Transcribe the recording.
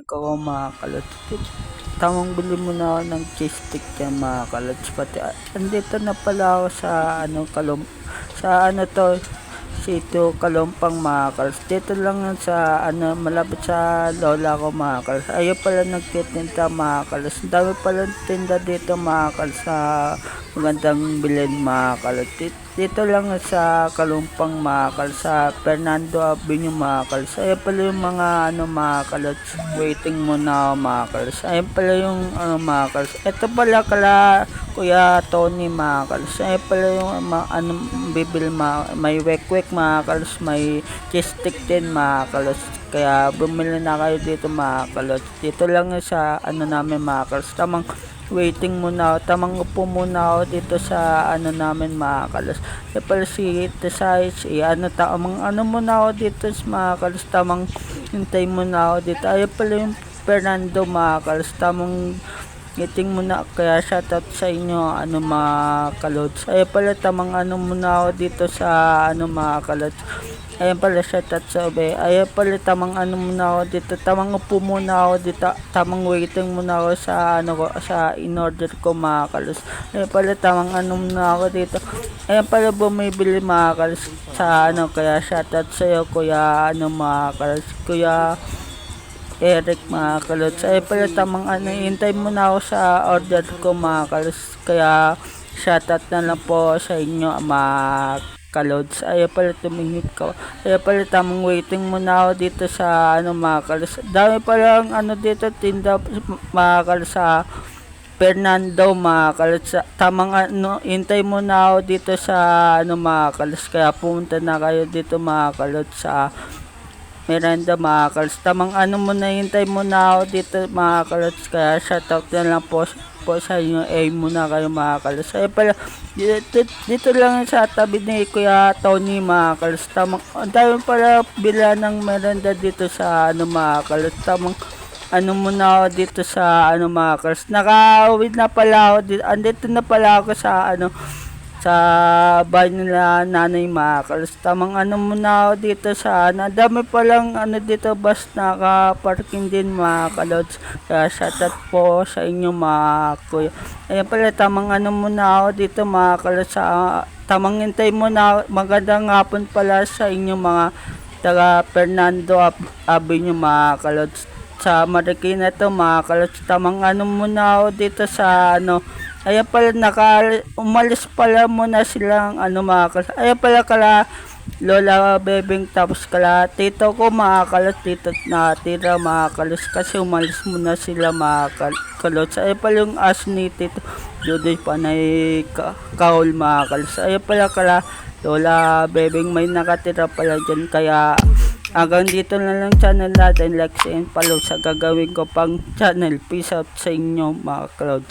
ako mga kalods. Tamang bili mo na ako ng cheese stick yan mga kalods. Pati andito na pala ako sa sa ano to, sito Kalumpang mga kalods. Dito lang yan sa malapit sa lola ko mga kalods. Ayaw pala nagtitinda mga kalods. Ang dami pala tinda dito mga kalods sa magandang bilhin mga kalods. Dito lang sa Kalumpang mga kalods, sa Fernando Avenue mga kalods. Ayan pala yung mga mga kalods. Waiting muna ako mga kalods. Ayan pala yung mga kalods. Ito pala Kuya Tony mga kalods. Ayan pala yung bibil may wek-wek mga kalods. May cheese stick din mga kalods. Kaya bumili na kayo dito mga kalods. Dito lang sa namin mga kalods. Waiting muna ako, tamang upo muna ako dito sa namin mga kalos. E pala si Tesayos, tamang muna ako dito sa mga kalos, tamang hintay muna ako dito. Ay pala yung Fernando mga kalos, tamang meeting muna, kaya shoutout sa inyo mga kalods. Ay pala tamang muna ako dito sa mga kalods. Ayan pala shoutout sa ube. Ayan pala tamang muna ako dito. Tamang upo muna ako dito. Tamang waiting muna ako sa sa in-order ko mga kalos. Ayan pala tamang muna ako dito. Ayan pala bumibili mga kalos sa kaya shoutout sa iyo kuya mga kalos. Kuya Eric mga kalos. Ayan pala tamang hintay muna ako sa order ko mga kalos. Kaya shoutout na lang po sa inyo mga kalods. Ayaw pala tumingit ko. Ayaw pala tamang waiting muna ako dito sa mga kalos. Dami palang dito tinda mga kalos sa Fernando mga kalos. Tamang hintay muna ako dito sa mga kalos. Kaya pumunta na kayo dito mga kalos sa Miranda mga kalos. Tamang muna hintay muna ako dito mga kalos. Kaya shoutout na lang po sa inyo. Muna kayo mga kalos. Ay pala dito lang sa tabi ni Kuya Tony mga kalos. Tamang ang dami pala bila ng merenda dito sa mga kalos. Tamang muna ako dito sa mga kalos. Nakauwi na pala ako dito. Andito na pala ako sa sa bahay nila nanay mga kalos. Tamang muna ako dito sa dami palang dito bus naka-parking din mga kalods. Kaya shoutout po sa inyo mga kuya. Ayan pala tamang muna ako dito mga kalods sa tamang hintay muna. Magandang hapon pala sa inyo mga taga Fernando Avenue mga kalods. Sa Marikina to mga kalods. Tamang muna ako dito sa ayan pala umalis pala muna silang mga kalos. Ayan pala Lola Bebeng tapos tito ko mga kalos dito natira mga kalos kasi umalis muna sila mga kalos. Ayan pala yung aso ni Tito Judy Panay Kaul mga kalos. Ayan pala Lola Bebeng may nakatira pala dyan. Kaya hanggang dito na lang channel natin. Like and follow sa gagawin ko pang channel. Peace out sa inyo mga kalos.